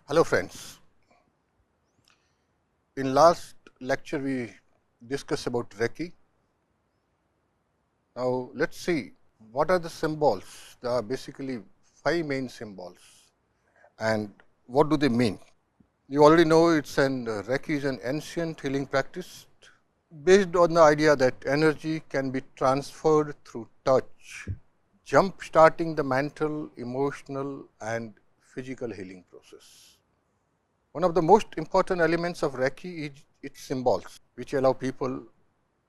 Hello friends, in last lecture we discussed about Reiki. Now let's see what are the symbols. There are basically 5 main symbols and what do they mean. You already know Reiki is an ancient healing practice based on the idea that energy can be transferred through touch, jump starting the mental, emotional and physical healing process. One of the most important elements of Reiki is its symbols, which allow people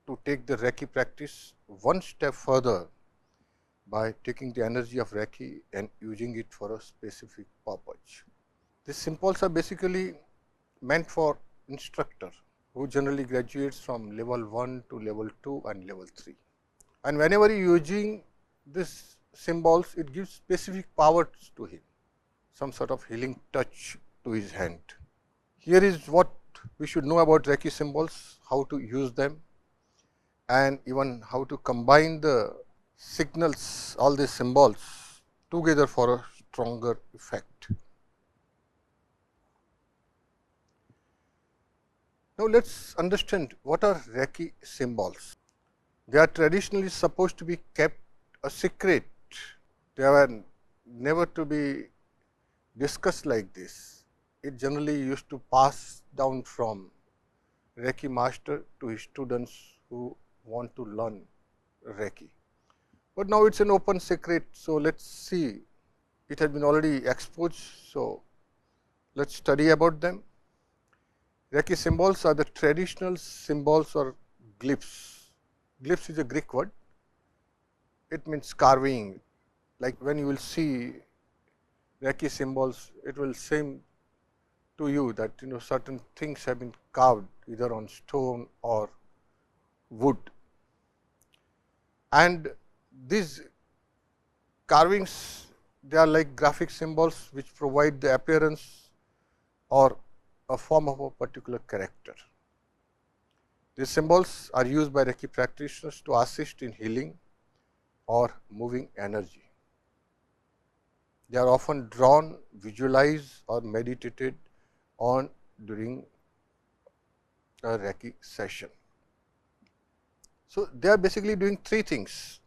to take the Reiki practice one step further by taking the energy of Reiki and using it for a specific purpose. These symbols are basically meant for instructor who generally graduates from level 1 to level 2 and level 3. And whenever you are using these symbols, it gives specific powers to him, some sort of healing touch to his hand. Here is what we should know about Reiki symbols, how to use them and even how to combine the signals, all these symbols together for a stronger effect. Now let's understand what are Reiki symbols. They are traditionally supposed to be kept a secret. They were never to be discussed like this. It generally used to pass down from Reiki master to his students who want to learn Reiki. But now it's an open secret, so let's see. It has been already exposed, so let's study about them. Reiki symbols are the traditional symbols or glyphs. Glyphs is a Greek word. It means carving. Like when you will see Reiki symbols, it will seem to you that certain things have been carved either on stone or wood. And these carvings, they are like graphic symbols which provide the appearance or a form of a particular character. These symbols are used by Reiki practitioners to assist in healing or moving energy. They are often drawn, visualized or meditated on during a Reiki session. So they are basically doing 3 things.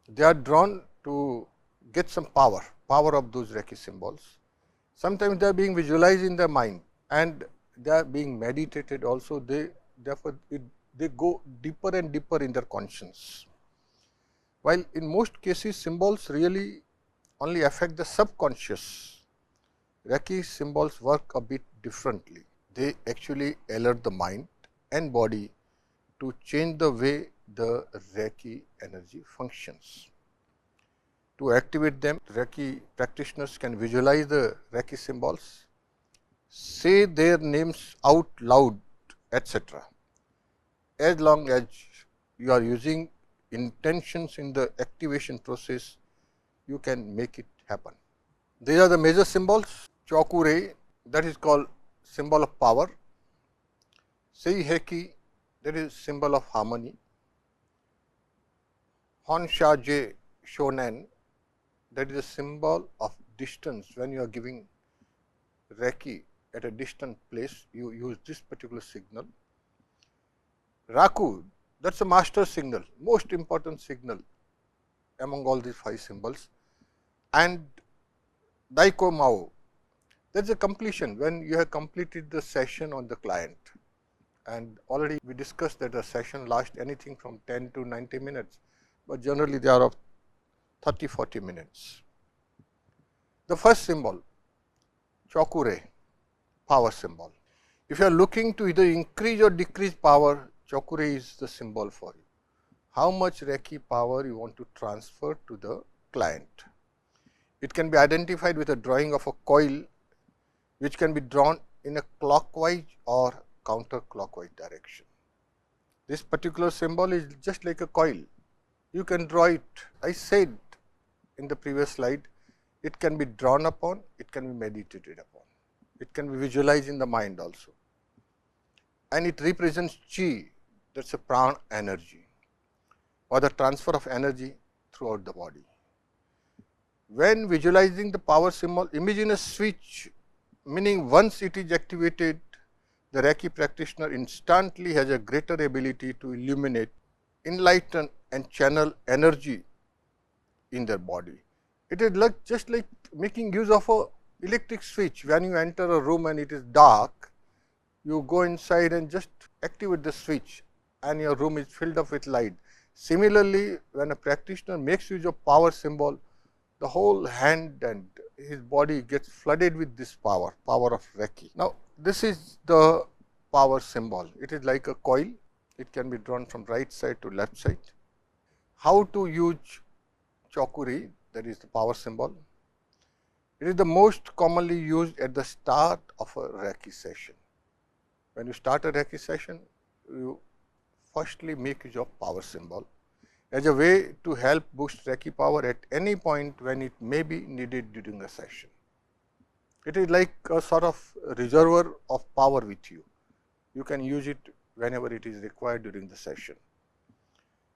They are drawn to get some power of those Reiki symbols. Sometimes they are being visualized in their mind and they are being meditated also. Therefore they go deeper and deeper in their conscience. While in most cases symbols really only affect the subconscious, Reiki symbols work a bit differently. They actually alert the mind and body to change the way the Reiki energy functions. To activate them, Reiki practitioners can visualize the Reiki symbols, say their names out loud, etc. As long as you are using intentions in the activation process, you can make it happen. These are the major symbols. Chokure, that is called symbol of power. Seiheki, that is symbol of harmony. Honshaje Shonen, that is a symbol of distance. When you are giving Reiki at a distant place, you use this particular signal. Raku, that's a master signal, most important signal among all these 5 symbols. And Daiko Mao, that's a completion, when you have completed the session on the client. And already we discussed that a session lasts anything from 10 to 90 minutes, but generally they are of 30-40 minutes. The first symbol, Chokure, power symbol. If you are looking to either increase or decrease power, Chokure is the symbol for you. How much Reiki power you want to transfer to the client. It can be identified with a drawing of a coil which can be drawn in a clockwise or counterclockwise direction. This particular symbol is just like a coil. You can draw it. I said in the previous slide, it can be drawn upon, it can be meditated upon. It can be visualized in the mind also. And it represents chi, that's a prana energy, or the transfer of energy throughout the body. When visualizing the power symbol, imagine a switch meaning once it is activated, the Reiki practitioner instantly has a greater ability to illuminate, enlighten and channel energy in their body. It is like just like making use of a electric switch. When you enter a room and it is dark, you go inside and just activate the switch and your room is filled up with light. Similarly, when a practitioner makes use of power symbol, the whole hand and his body gets flooded with this power of Reiki. Now, this is the power symbol. It is like a coil. It can be drawn from right side to left side. How to use Chokuri, that is the power symbol. It is the most commonly used at the start of a Reiki session. When you start a Reiki session, you firstly make use of power symbol as a way to help boost Reiki power at any point when it may be needed during a session. It is like a sort of reservoir of power with you. You can use it whenever it is required during the session.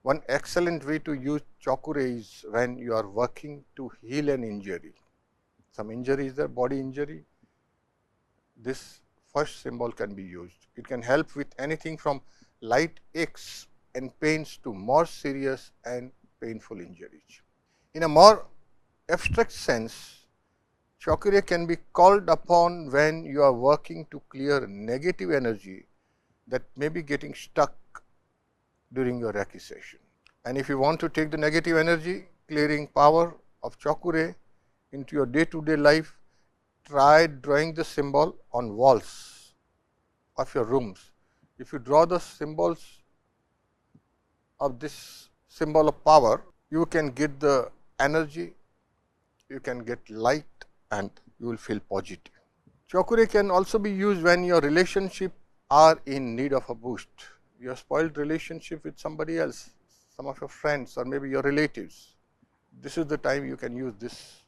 One excellent way to use Chokure is when you are working to heal an injury. Some injury is there, body injury. This first symbol can be used. It can help with anything from light aches and pains to more serious and painful injuries. In a more abstract sense, Chokure can be called upon when you are working to clear negative energy that may be getting stuck during your Reiki session. And if you want to take the negative energy clearing power of Chokure into your day-to-day life, try drawing the symbol on walls of your rooms. If you draw the symbols of this symbol of power, you can get the energy, you can get light and you will feel positive. Chokure can also be used when your relationship are in need of a boost. You have spoiled relationship with somebody else, some of your friends or maybe your relatives. This is the time you can use this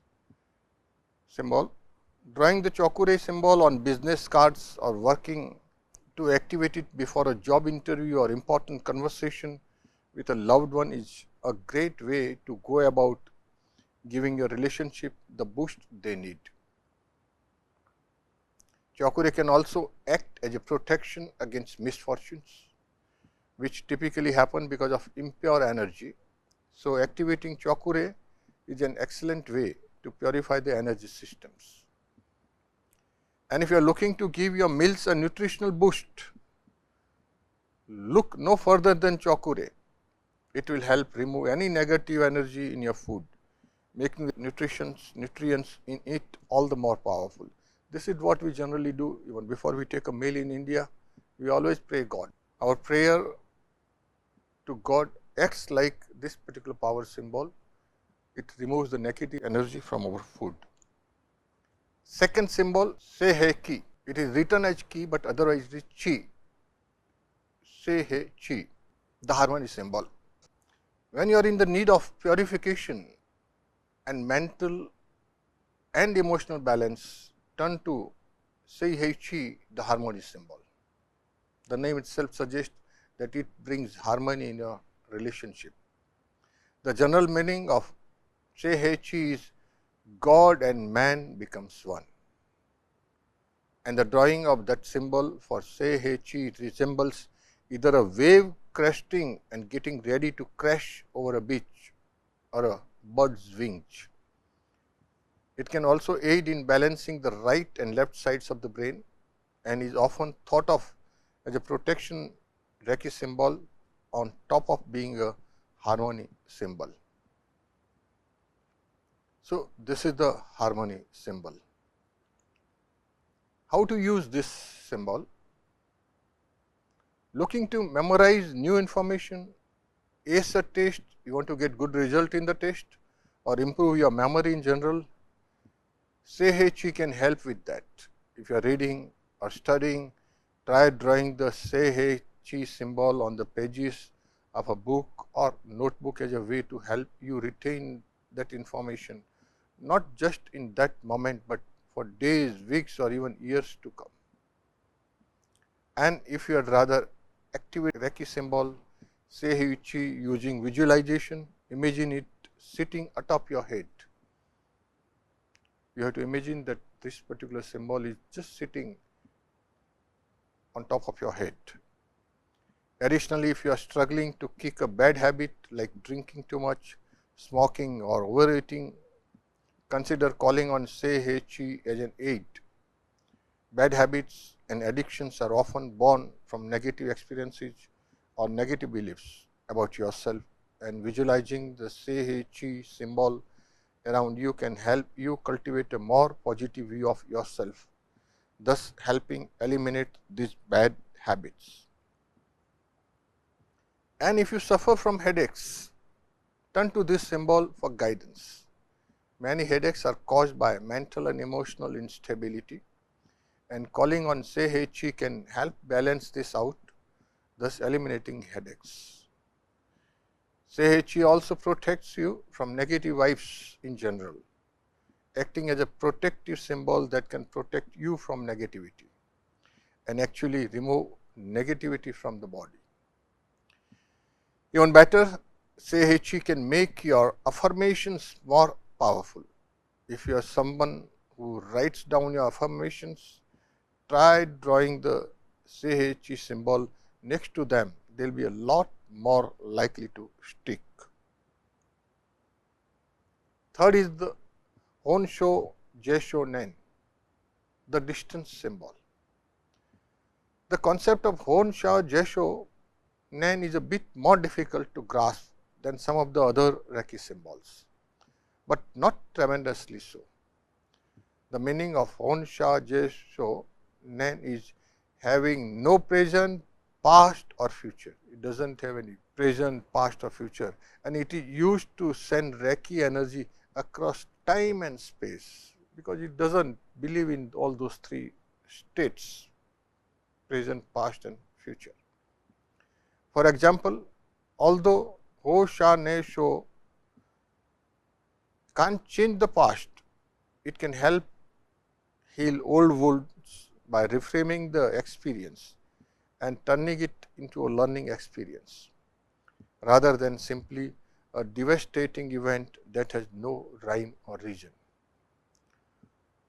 symbol. Drawing the Chokure symbol on business cards or working to activate it before a job interview or important conversation with a loved one is a great way to go about giving your relationship the boost they need. Chokure can also act as a protection against misfortunes, which typically happen because of impure energy. So, activating Chokure is an excellent way to purify the energy systems. And if you are looking to give your meals a nutritional boost, look no further than Chokure. It will help remove any negative energy in your food, making the nutrients in it all the more powerful. This is what we generally do. Even before we take a meal in India, we always pray God. Our prayer to God acts like this particular power symbol. It removes the negative energy from our food. Second symbol, Se He Ki. It is written as Ki, but otherwise it is Chi. Se He Chi, the harmony symbol. When you are in the need of purification and mental and emotional balance, turn to Se He Chi, the harmony symbol. The name itself suggests that it brings harmony in your relationship. The general meaning of Se He Chi is God and man becomes one. And the drawing of that symbol for Se He Chi resembles either a wave cresting and getting ready to crash over a beach or a bird's wings. It can also aid in balancing the right and left sides of the brain and is often thought of as a protection Reiki symbol on top of being a harmony symbol. So, this is the harmony symbol. How to use this symbol? Looking to memorize new information, ace a test, you want to get good result in the test or improve your memory in general, Se He Chi can help with that. If you are reading or studying, try drawing the Se He Chi symbol on the pages of a book or notebook as a way to help you retain that information, not just in that moment, but for days, weeks or even years to come. And if you would rather activate Reiki symbol, Se He Chi using visualization, imagine it sitting atop your head. You have to imagine that this particular symbol is just sitting on top of your head. Additionally, if you are struggling to kick a bad habit like drinking too much, smoking or overeating, consider calling on Sei-Hei-Chi as an aid. Bad habits and addictions are often born from negative experiences or negative beliefs about yourself, and visualizing the Sei-Hei-Chi symbol around you can help you cultivate a more positive view of yourself, thus helping eliminate these bad habits. And if you suffer from headaches, turn to this symbol for guidance. Many headaches are caused by mental and emotional instability, and calling on Sei-Hei-Chi can help balance this out, thus eliminating headaches. Sei-Hei-Chi also protects you from negative vibes in general, acting as a protective symbol that can protect you from negativity and actually remove negativity from the body. Even better, Sei-Hei-Chi can make your affirmations more powerful. If you are someone who writes down your affirmations, try drawing the Sei-Hei-Chi symbol next to them. They will be a lot more likely to stick. Third is the Honsho Jesho Nen, the distance symbol. The concept of Honsho Jesho Nen is a bit more difficult to grasp than some of the other Reiki symbols, but not tremendously so. The meaning of Honsho Jesho Nen is having no present, past or future. It does not have any present, past or future, and it is used to send Reiki energy across time and space, because it does not believe in all those three states, present, past and future. For example, although Ho Sha Ne Sho can't change the past, it can help heal old wounds by reframing the experience and turning it into a learning experience, rather than simply a devastating event that has no rhyme or reason.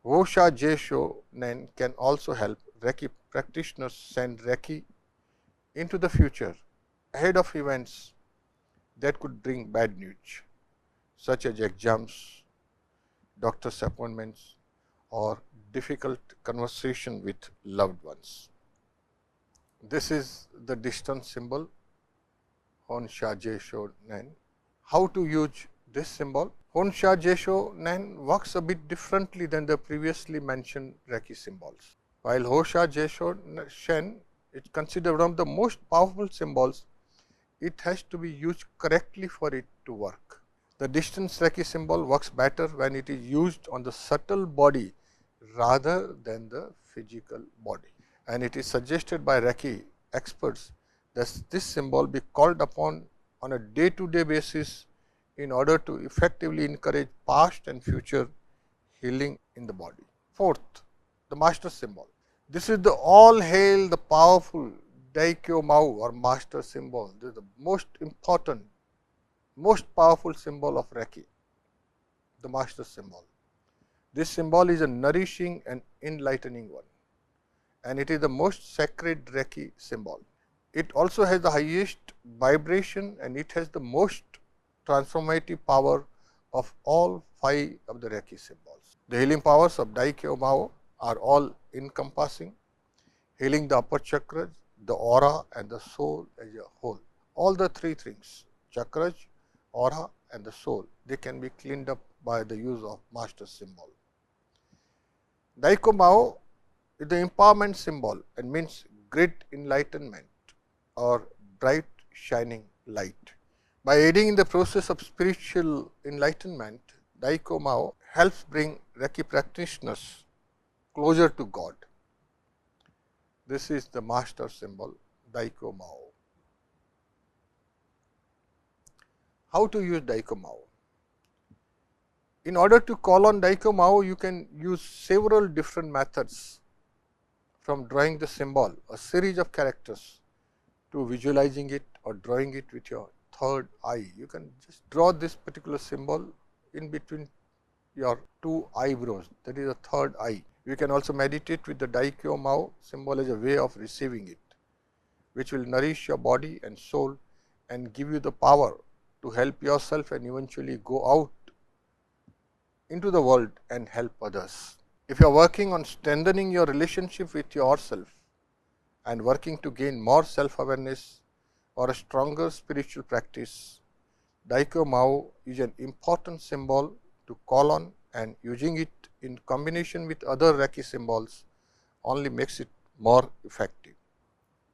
Ho Sha Jesho Nen can also help Reiki practitioners send Reiki into the future ahead of events that could bring bad news, such as exams, doctor's appointments, or difficult conversation with loved ones. This is the distance symbol Honsho Jesho Nen. How to use this symbol? Honsho Jesho Nen works a bit differently than the previously mentioned Reiki symbols. While Honsho Jesho Nen is considered one of the most powerful symbols, it has to be used correctly for it to work. The distance Reiki symbol works better when it is used on the subtle body rather than the physical body. And it is suggested by Reiki experts that this symbol be called upon on a day-to-day basis in order to effectively encourage past and future healing in the body. Fourth, the master symbol. This is the all hail the powerful Daikyo Mau or master symbol. This is the most important, most powerful symbol of Reiki, the master symbol. This symbol is a nourishing and enlightening one, and it is the most sacred Reiki symbol. It also has the highest vibration, and it has the most transformative power of all 5 of the Reiki symbols. The healing powers of Daikyo Mau are all encompassing, healing the upper chakras, the aura and the soul as a whole. All the 3 things, chakras, aura and the soul, they can be cleaned up by the use of master symbol. Daikyo Mau is the empowerment symbol and means great enlightenment or bright shining light. By aiding in the process of spiritual enlightenment, Daikyo Mau helps bring Reiki practitioners closer to God. This is the master symbol, Daikyo Mau. How to use Daikyo Mau? In order to call on Daikyo Mau, you can use several different methods, from drawing the symbol, a series of characters, to visualizing it or drawing it with your third eye. You can just draw this particular symbol in between your two eyebrows, that is the third eye. You can also meditate with the Daikyo Mao symbol as a way of receiving it, which will nourish your body and soul and give you the power to help yourself and eventually go out into the world and help others. If you are working on strengthening your relationship with yourself and working to gain more self-awareness or a stronger spiritual practice, Daikyo Mao is an important symbol to call on, and using it in combination with other Reiki symbols only makes it more effective.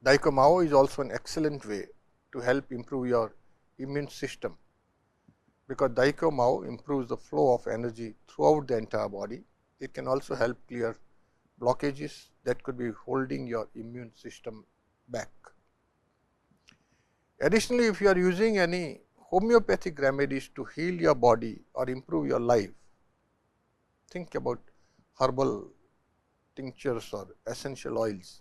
Daikyo Mao is also an excellent way to help improve your immune system, because Daikyo Mao improves the flow of energy throughout the entire body. It can also help clear blockages that could be holding your immune system back. Additionally, if you are using any homeopathic remedies to heal your body or improve your life, think about herbal tinctures or essential oils.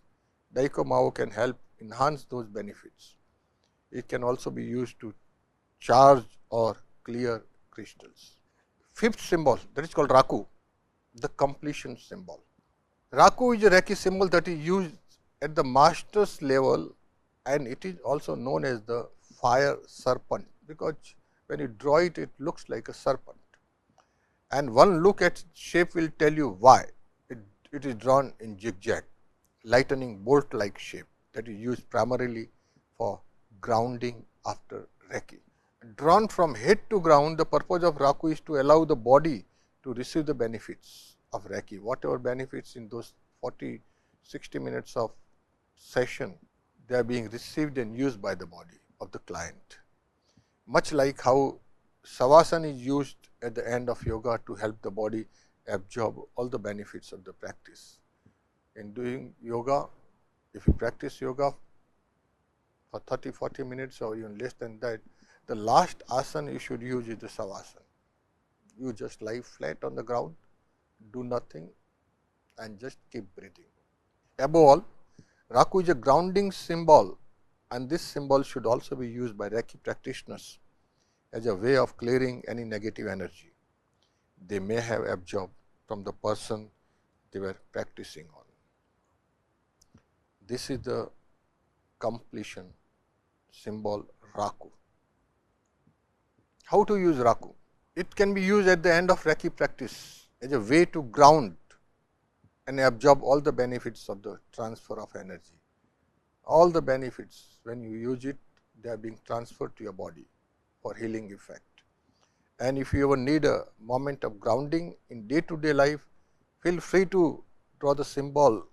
Daikyo Mao can help enhance those benefits. It can also be used to charge or clear crystals. Fifth symbol, that is called Raku, the completion symbol. Raku is a Reiki symbol that is used at the master's level, and it is also known as the fire serpent, because when you draw it, it looks like a serpent. And one look at its shape will tell you why. It is drawn in zigzag, lightning bolt like shape that is used primarily for grounding after Reiki. Drawn from head to ground, the purpose of Raku is to allow the body to receive the benefits of Reiki, whatever benefits in those 40-60 minutes of session, they are being received and used by the body of the client. Much like how Savasana is used at the end of yoga to help the body absorb all the benefits of the practice. In doing yoga, if you practice yoga for 30-40 minutes or even less than that, the last asana you should use is the Savasana. You just lie flat on the ground, do nothing, and just keep breathing. Above all, Raku is a grounding symbol, and this symbol should also be used by Reiki practitioners as a way of clearing any negative energy they may have absorbed from the person they were practicing on. This is the completion symbol Raku. How to use Raku? It can be used at the end of Reiki practice as a way to ground and absorb all the benefits of the transfer of energy. All the benefits, when you use it, they are being transferred to your body for healing effect. And if you ever need a moment of grounding in day-to-day life, feel free to draw the symbol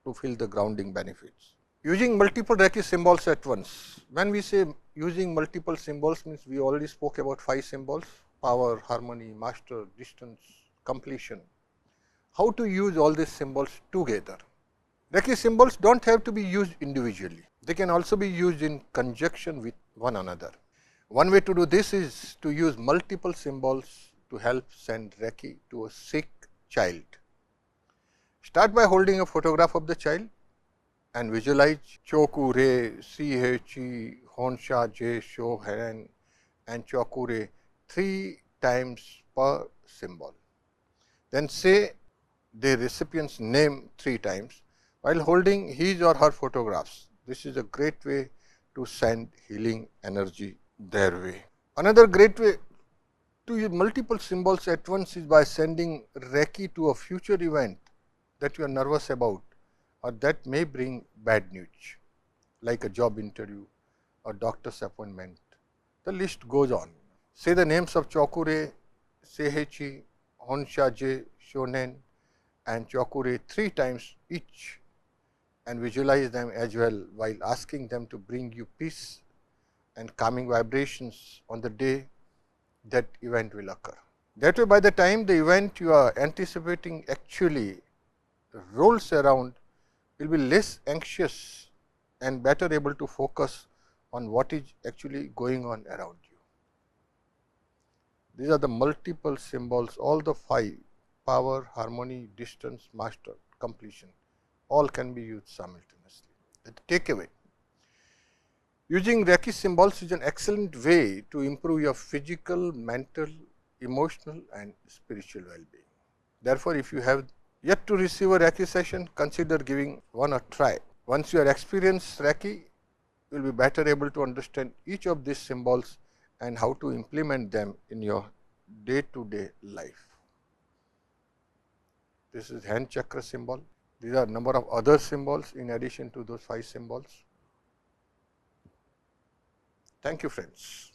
to feel the grounding benefits. Using multiple Reiki symbols at once. When we say using multiple symbols, means we already spoke about 5 symbols: power, harmony, master, distance, completion. How to use all these symbols together? Reiki symbols don't have to be used individually. They can also be used in conjunction with one another. One way to do this is to use multiple symbols to help send Reiki to a sick child. Start by holding a photograph of the child and visualize Chokure, Chi, Honsha, Je, Sho, Heren, and Chokure 3 times per symbol. Then say the recipient's name 3 times while holding his or her photographs. This is a great way to send healing energy their way. Another great way to use multiple symbols at once is by sending Reiki to a future event that you are nervous about or that may bring bad news, like a job interview or doctor's appointment. The list goes on. Say the names of Chokure, Seihechi, Honshaje, Shonen, and Chokure 3 times each, and visualize them as well while asking them to bring you peace and calming vibrations on the day that event will occur. That way, by the time the event you are anticipating actually rolls around, you will be less anxious and better able to focus on what is actually going on around you. These are the multiple symbols, all the 5: power, harmony, distance, master, completion, all can be used simultaneously. The takeaway: using Reiki symbols is an excellent way to improve your physical, mental, emotional and spiritual well-being. Therefore, if you have yet to receive a Reiki session, consider giving one a try. Once you are experienced Reiki, you will be better able to understand each of these symbols and how to implement them in your day-to-day life. This is hand chakra symbol. These are a number of other symbols in addition to those 5 symbols. Thank you, friends.